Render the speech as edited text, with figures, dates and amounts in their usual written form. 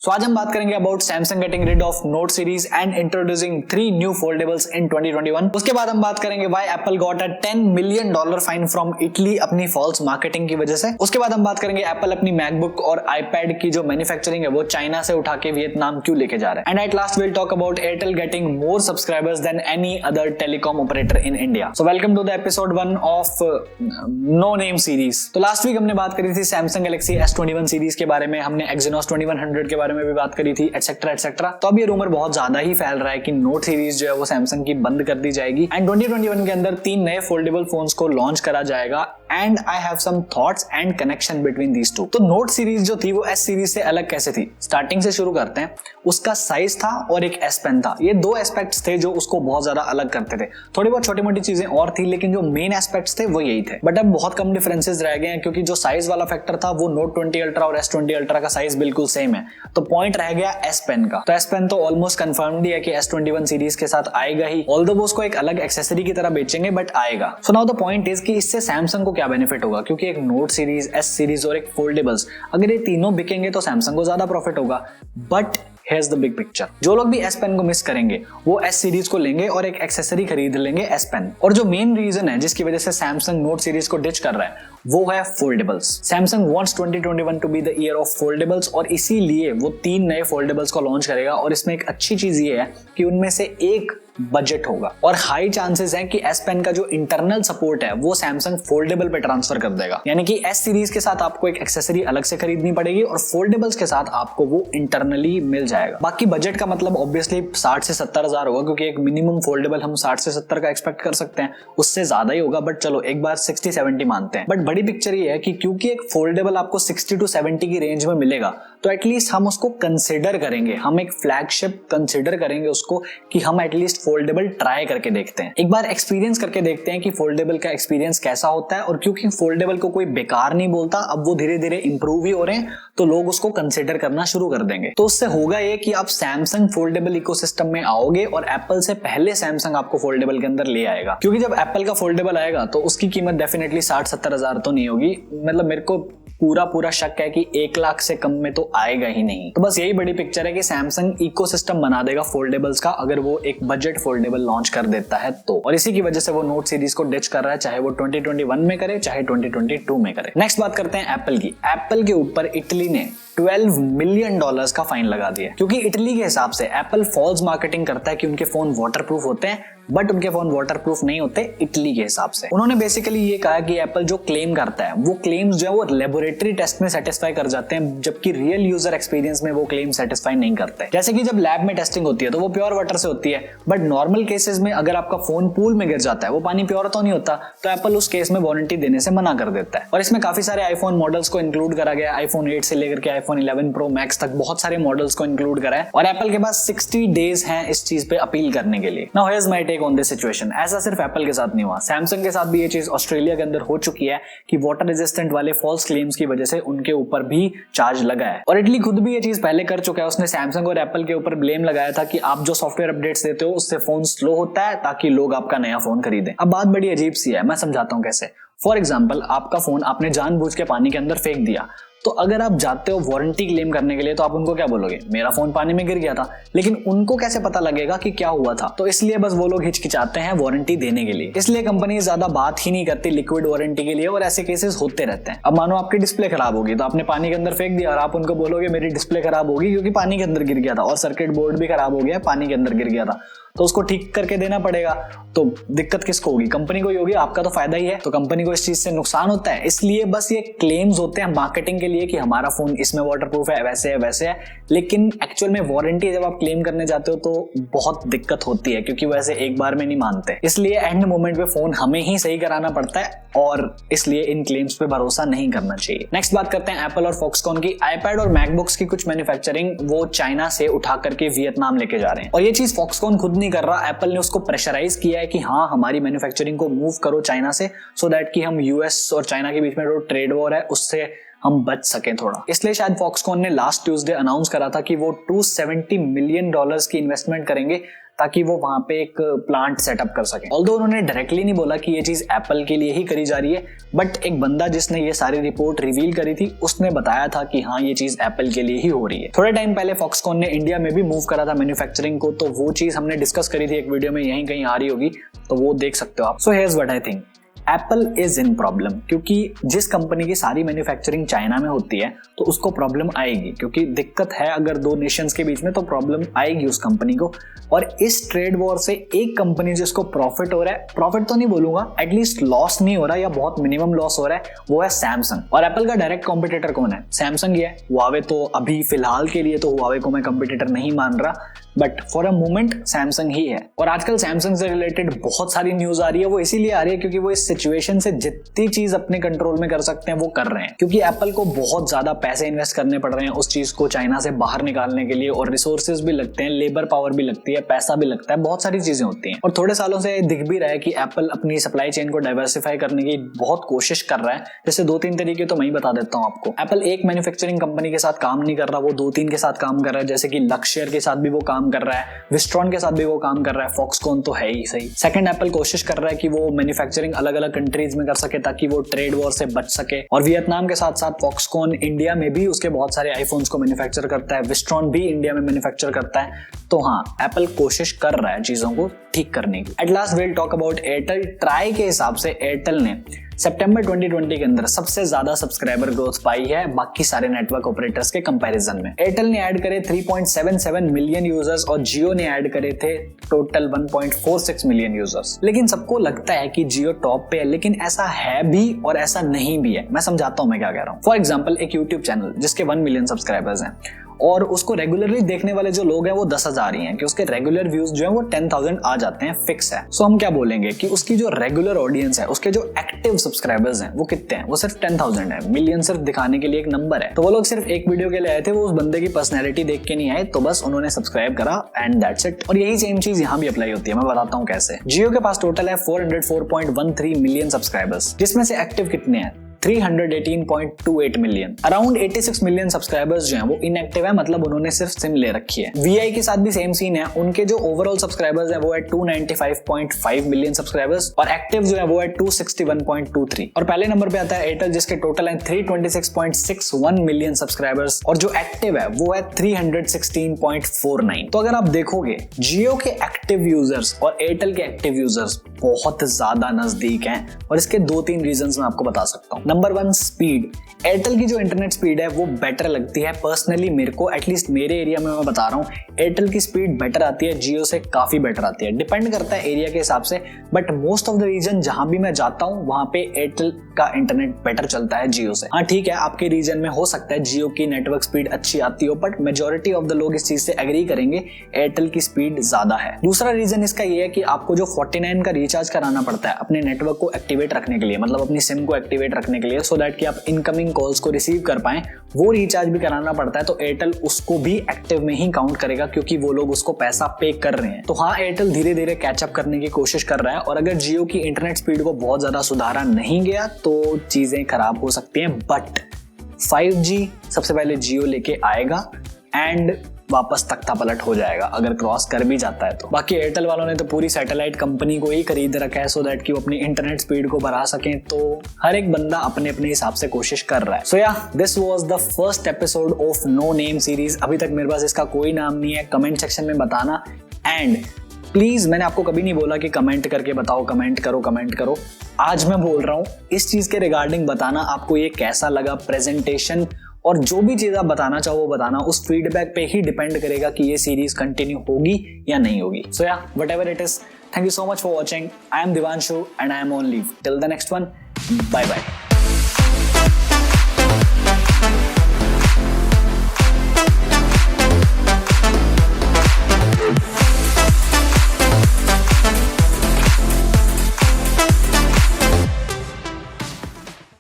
सो आज हम बात करेंगे about Samsung getting rid of Note series and introducing 3 new foldables in 2021। उसके बाद हम बात करेंगे why Apple got a $10 million fine from Italy अपनी फॉल्स मार्केटिंग की वजह से। उसके बाद हम बात करेंगे एप्पल अपनी मैकबुक और आईपैड की जो मैन्युफैक्चरिंग है वो चाइना से उठा के वियतनाम क्यों लेके जा रहा है। And at last will talk about Airtel getting more subscribers than any other telecom operator in India. So welcome to the episode 1 of no name series. तो लास्ट वीक हमने बात करी थी सैमसंग गैलेक्सी S21 सीरीज के बारे में, हमने Exynos 2100 के बारे में भी बात करी थी, एटसेट्रा एटसेट्रा। तो अब ये रूमर बहुत ज्यादा ही फैल रहा है कि नोट सीरीज जो है वो सैमसंग की बंद कर दी जाएगी एंड 2021 के अंदर 3 नए फोल्डेबल फोन्स को लॉन्च करा जाएगा। And I have some thoughts and connection between these two. तो नोट सीरीज जो थी वो एस सीरीज से अलग कैसे थी, स्टार्टिंग से शुरू करते हैं। उसका साइज था और एक एस पेन था, ये दो एस्पेक्ट्स थे जो उसको बहुत ज्यादा अलग करते थे। थोड़ी बहुत छोटी मोटी चीजें और थी लेकिन जो मेन एस्पेक्ट्स थे वो यही थे। बट अब बहुत कम डिफरेंसेस रह गए हैं क्योंकि जो साइज वाला फैक्टर था वो नोट 20 अल्ट्रा और S20 अल्ट्रा का साइज बिल्कुल सेम है। तो पॉइंट रह गया एस पेन का। तो एस पेन तो ऑलमोस्ट कंफर्म्ड ही है कि S21 सीरीज के साथ आएगा ही, ऑल्दो वो उसको एक अलग एक्सेसरी की तरह बेचेंगे बट आएगा। So now the point is कि इससे सैमसंग को क्या बेनिफिट होगा, क्योंकि एक नोट सीरीज, एस सीरीज और एक फोल्डेबल्स अगर ये तीनों बिकेंगे तो सैमसंग को ज्यादा प्रॉफिट होगा। But Here's the big picture. जो लोग भी S पेन को मिस करेंगे वो S सीरीज को लेंगे और एक एक्सेसरी खरीद लेंगे S पेन। और जो मेन रीजन है जिसकी वजह से सैमसंग नोट सीरीज को डिच कर रहा है वो है foldables. Samsung wants 2021 to be the year of foldables और इसीलिए वो 3 नए फोल्डेबल्स को लॉन्च करेगा। और इसमें एक अच्छी चीज ये है कि उनमें से एक बजट होगा और हाई चांसेस है कि S पेन का जो इंटरनल सपोर्ट है वो सैमसंग फोल्डेबल पे ट्रांसफर कर देगा। यानी कि S सीरीज के साथ आपको एक एक्सेसरी अलग से खरीदनी पड़ेगी और फोल्डेबल्स के साथ आपको वो इंटरनली मिल जाएगा। बाकी बजट का मतलब ऑब्वियसली 60 से 70 हजार होगा क्योंकि एक मिनिमम फोल्डेबल हम 60 से 70 का एक्सपेक्ट कर सकते हैं, उससे ज्यादा ही होगा। बट चलो एक बार 60-70 मानते हैं। बट बड़ी पिक्चर ये है कि क्योंकि एक फोल्डेबल आपको 60 to 70 की रेंज में मिलेगा तो एटलीस्ट हम उसको कंसिडर करेंगे, हम एक फ्लैगशिप कंसिडर करेंगे उसको कि हम एटलीस्ट फोल्डेबल ट्राई करके देखते हैं, एक बार एक्सपीरियंस करके देखते हैं कि फोल्डेबल का एक्सपीरियंस कैसा होता है। और क्योंकि फोल्डेबल को कोई बेकार नहीं बोलता, अब वो धीरे धीरे इंप्रूव ही हो रहे हैं तो लोग उसको कंसिडर करना शुरू कर देंगे। तो उससे होगा ये कि आप सैमसंग फोल्डेबल इकोसिस्टम में आओगे और एप्पल से पहले सैमसंग आपको फोल्डेबल के अंदर ले आएगा। क्योंकि जब एप्पल का फोल्डेबल आएगा तो उसकी कीमत डेफिनेटली 60-70 हजार तो नहीं होगी, मतलब मेरे को पूरा शक है कि 1 लाख से कम में तो आएगा ही नहीं। तो बस यही बड़ी पिक्चर है कि सैमसंग इकोसिस्टम बना देगा फोल्डेबल्स का अगर वो एक बजट फोल्डेबल लॉन्च कर देता है तो। और इसी की वजह से वो नोट सीरीज को डिच कर रहा है, चाहे वो 2021 में करे चाहे 2022 में करे। नेक्स्ट बात करते हैं एप्पल की। एप्पल के ऊपर इटली ने $12 मिलियन का फाइन लगा दिया क्योंकि इटली के हिसाब से एप्पल फॉल्स मार्केटिंग करता है कि उनके फोन वाटरप्रूफ होते हैं बट उनके फोन वाटरप्रूफ नहीं होते इटली के हिसाब से। उन्होंने बेसिकली ये कहा कि एप्पल जो क्लेम करता है वो क्लेम्स जो है वो लेबोरेटरी टेस्ट में सेटिस्फाई कर जाते हैं जबकि रियल यूजर एक्सपीरियंस में वो क्लेम सेटिस्फाई नहीं करते। जैसे कि जब लैब में टेस्टिंग होती है तो वो प्योर वाटर से होती है बट नॉर्मल केसेस में अगर आपका फोन पूल में गिर जाता है वो पानी प्योर तो नहीं होता, तो एप्पल उस केस में वारंटी देने से मना कर देता है। और इसमें काफी सारे आईफोन मॉडल्स को इंक्लूड करा गया, iPhone 8 से लेकर के iPhone 11 Pro Max तक बहुत सारे मॉडल्स को इंक्लूड करा है और एप्पल के पास 60 डेज हैं इस चीज पे अपील करने के लिए। Now here's my take on this situation. ऐसा सिर्फ एप्पल के साथ नहीं हुआ, सैमसंग के साथ भी ये चीज ऑस्ट्रेलिया के अंदर हो चुकी है कि वाटर रेजिस्टेंट वाले फॉल्स क्लेम्स की वजह से उनके ऊपर भी चार्ज लगा है। और इटली खुद भी ये चीज पहले कर चुका है, उसने सैमसंग और एप्पल के ऊपर ब्लेम लगाया था कि आप जो सॉफ्टवेयर अपडेट्स देते हो उससे फोन स्लो होता है ताकि लोग आपका नया फोन खरीदें। अब बात बड़ी अजीब सी है, मैं समझाता हूं कैसे। फॉर एग्जाम्पल आपका फोन आपने जानबूझ के पानी के अंदर फेंक दिया, तो अगर आप जाते हो वारंटी क्लेम करने के लिए तो आप उनको क्या बोलोगे, मेरा फोन पानी में गिर गया था। लेकिन उनको कैसे पता लगेगा कि क्या हुआ था, तो इसलिए बस वो लोग हिचकिचाते हैं वारंटी देने के लिए। इसलिए कंपनी ज्यादा बात ही नहीं करती लिक्विड वारंटी के लिए और ऐसे केसेस होते रहते हैं। अब मानो आपकी डिस्प्ले खराब होगी तो आपने पानी के अंदर फेंक दिया और आप उनको बोलोगे मेरी डिस्प्ले खराब होगी क्योंकि पानी के अंदर गिर गया था और सर्किट बोर्ड भी खराब हो गया, पानी के अंदर गिर गया था, तो उसको ठीक करके देना पड़ेगा। तो दिक्कत किसको होगी, कंपनी को ही होगी, आपका तो फायदा ही है, तो कंपनी को इस चीज से नुकसान होता है। इसलिए बस ये क्लेम्स होते हैं मार्केटिंग के लिए कि हमारा फोन इसमें वाटरप्रूफ है, वैसे है। लेकिन एक्चुअल में वारंटी जब आप क्लेम करने जाते हो तो बहुत दिक्कत होती है क्योंकि वैसे एक बार में नहीं मानते। इसलिए एंड मोमेंट पे फोन हमें ही सही कराना पड़ता है और इसलिए इन क्लेम्स पे भरोसा नहीं करना चाहिए। नेक्स्ट बात करते हैं एप्पल और फॉक्सकॉन की। आईपैड और मैकबुक्स की कुछ मैन्युफैक्चरिंग वो चाइना से उठा करके वियतनाम लेके जा रहे हैं और ये चीज फॉक्सकॉन खुद नहीं कर रहा, एप्पल ने उसको प्रेशराइज किया है कि हाँ हमारी मैन्युफैक्चरिंग को मूव करो चाइना से, सो दैट कि हम यूएस और चाइना के बीच में जो ट्रेड वॉर है उससे हम बच सके थोड़ा। इसलिए शायद फॉक्सकॉन ने लास्ट ट्यूसडे अनाउंस करा था कि वो $270 मिलियन की इन्वेस्टमेंट करेंगे ताकि वो वहां पे एक प्लांट सेटअप कर सके। ऑल्दो उन्होंने डायरेक्टली नहीं बोला कि ये चीज एप्पल के लिए ही करी जा रही है, बट एक बंदा जिसने ये सारी रिपोर्ट रिवील करी थी उसने बताया था कि हाँ ये चीज एप्पल के लिए ही हो रही है। थोड़े टाइम पहले फॉक्सकॉन ने इंडिया में भी मूव करा था मैन्युफैक्चरिंग को, तो वो चीज हमने डिस्कस करी थी एक वीडियो में, यहीं कहीं आ रही होगी तो वो देख सकते हो आप। So here's what I think, Apple is in problem, क्योंकि जिस कंपनी की सारी मैन्युफैक्चरिंग चाइना में होती है तो उसको प्रॉब्लम आएगी, क्योंकि दिक्कत है अगर दो नेशंस के बीच में तो प्रॉब्लम आएगी उस कंपनी को। और इस ट्रेड वॉर से एक कंपनी जिसको प्रॉफिट हो रहा है, प्रॉफिट तो नहीं बोलूंगा, एटलीस्ट लॉस नहीं हो रहा या बहुत मिनिमम लॉस हो रहा है, वो है सैमसंग। और एप्पल का डायरेक्ट कॉम्पिटिटर कौन है? सैमसंग ही है। हुआवे तो अभी फिलहाल के लिए तो हुआवे को मैं कॉम्पिटिटर नहीं मान रहा, but for a moment Samsung ही है। और आजकल सैमसंग से रिलेटेड बहुत सारी न्यूज आ रही है, वो इसीलिए आ रही है क्योंकि वो इस सिचुएशन से जितनी चीज अपने कंट्रोल में कर सकते हैं वो कर रहे हैं, क्योंकि एप्पल को बहुत ज्यादा पैसे इन्वेस्ट करने पड़ रहे हैं उस चीज को चाइना से बाहर निकालने के लिए, और रिसोर्सेज भी लगते हैं, लेबर पावर भी लगती है, पैसा भी लगता है, बहुत सारी चीजें होती हैं। और थोड़े सालों से दिख भी रहा है कि एप्पल अपनी सप्लाई चेन को डाइवर्सिफाई करने की बहुत कोशिश कर रहा है। जैसे 2-3 तरीके तो मैं ही बता देता हूँ आपको। एप्पल एक मैन्युफैक्चरिंग कंपनी के साथ काम नहीं कर रहा, वो 2-3 के साथ काम कर रहा है, जैसे कि लक्सशेयर के साथ भी वो काम कर रहा है, विस्ट्रॉन के साथ भी वो काम कर रहा है, फॉक्सकॉन तो है ही सही। सेकंड, एप्पल कोशिश कर रहा है कि वो मैन्युफैक्चरिंग अलग अलग कंट्रीज में कर सके ताकि वो ट्रेड वॉर से बच सके। और वियतनाम के साथ साथ फॉक्सकॉन इंडिया में भी उसके बहुत सारे आईफोन्स को मैन्युफैक्चर करता है, विस्ट्रॉन भी इंडिया में मैन्युफैक्चर करता है। तो हाँ, एप्पल कोशिश कर रहा है चीजों को ठीक करने की। Eight last will talk about Airtel. Try के हिसाब से एयरटेल ने सितंबर 2020 के अंदर सबसे ज्यादा सब्सक्राइबर ग्रोथ पाई है बाकी सारे नेटवर्क ऑपरेटर्स के कंपैरिजन में। एयरटेल ने ऐड करे 3.77 मिलियन यूजर्स और जियो ने ऐड करे थे टोटल 1.46 मिलियन यूजर्स। लेकिन सबको लगता है कि जियो टॉप पे है, लेकिन ऐसा है भी और ऐसा नहीं भी है। मैं समझाता हूं मैं क्या कह रहा हूं। फॉर एग्जांपल, एक यूट्यूब चैनल जिसके 1 मिलियन सब्सक्राइबर्स हैं और उसको रेगुलरली देखने वाले जो लोग हैं वो 10,000 ही हैं, कि उसके रेगुलर व्यूज जो है वो 10,000 आ जाते हैं, फिक्स है। सो हम क्या बोलेंगे कि उसकी जो रेगुलर ऑडियंस है, उसके जो एक्टिव सब्सक्राइबर्स हैं वो कितने हैं? वो सिर्फ 10,000 है। मिलियन सिर्फ दिखाने के लिए एक नंबर है। तो वो लोग सिर्फ एक वीडियो के लिए आए थे, वो उस बंदे की पर्सनैलिटी देख के नहीं आए, तो बस उन्होंने सब्सक्राइब करा एंड दैट्स इट। और यही सेम चीज यहाँ भी अप्लाई होती है। मैं बताता हूँ कैसे। जियो के पास टोटल है 404.13 मिलियन सब्सक्राइबर्स, जिसमें से एक्टिव कितने हैं? 318.28 मिलियन। अराउंड 86 मिलियन सब्सक्राइबर्स जो हैं वो इनएक्टिव है, मतलब उन्होंने सिर्फ सिम ले रखी है। वीआई के साथ भी सेम सीन है। उनके जो ओवरऑल सब्सक्राइबर्स हैं वो है 295.5 मिलियन सब्सक्राइबर्स और एक्टिव जो है वो है 261.23। और पहले नंबर पे आता है एयरटेल, जिसके टोटल है 326.61 मिलियन सब्सक्राइबर्स और जो एक्टिव है वो है 316.49। तो अगर आप देखोगे जियो के एक्टिव यूजर्स और एयरटेल के एक्टिव यूजर्स बहुत ज्यादा नजदीक हैं, और इसके 2-3 रीजंस मैं आपको बता सकता हूँ। Number 1, speed. एयरटेल की जो इंटरनेट स्पीड है वो बेटर लगती है पर्सनली मेरे को, एटलीस्ट मेरे एरिया में मैं बता रहा हूँ। एयरटेल की स्पीड बेटर आती है, जियो से काफी बेटर आती है। डिपेंड करता है एरिया के हिसाब से, but most of the reason जहां भी मैं जाता हूँ वहां पे एयरटेल का इंटरनेट बेटर चलता है जियो से। हाँ ठीक है, आपके रीजन में हो सकता है जियो की नेटवर्क स्पीड अच्छी आती हो, बट मेजोरिटी ऑफ द लोग इस चीज से एग्री करेंगे एयरटेल की स्पीड ज्यादा है। दूसरा रीजन इसका ये है कि आपको जो 49 का रिचार्ज कराना पड़ता है अपने नेटवर्क को एक्टिवेट रखने के लिए, मतलब अपनी सिम को एक्टिवेट रखने के लिए, सो दैट कि आप इनकमिंग कॉल्स को रिसीव कर पाएं, वो रिचार्ज भी कराना पड़ता है। तो एयरटेल उसको भी एक्टिव में ही काउंट करेगा क्योंकि वो लोग उसको पैसा पे कर रहे हैं। तो हाँ, एयरटेल धीरे धीरे कैचअप करने की कोशिश कर रहा है, और अगर जियो की इंटरनेट स्पीड को बहुत ज्यादा सुधारा नहीं गया तो चीजें खराब हो सकती हैं। बट 5G सबसे पहले जियो लेके आएगा एंड वापस तख्ता पलट हो जाएगा अगर क्रॉस कर भी जाता है तो। बाकी एयरटेल वालों ने तो पूरी सैटेलाइट कंपनी को ही खरीद रखा है सो दैट कि वो अपनी इंटरनेट स्पीड को बढ़ा सकें। तो हर एक बंदा अपने अपने हिसाब से कोशिश कर रहा है। So yeah this was the first episode of no name series. अभी तक मेरे पास इसका कोई नाम नहीं है, कमेंट सेक्शन में बताना। एंड प्लीज, मैंने आपको कभी नहीं बोला कि कमेंट करके बताओ, कमेंट करो। आज मैं बोल रहा हूँ इस चीज के रिगार्डिंग बताना आपको ये कैसा लगा प्रेजेंटेशन, और जो भी चीज आप बताना चाहो वो बताना। उस फीडबैक पे ही डिपेंड करेगा कि ये सीरीज कंटिन्यू होगी या नहीं होगी। So yeah whatever it is, thank you so much for watching. I am Divanshu and I am on leave till the next one. Bye bye.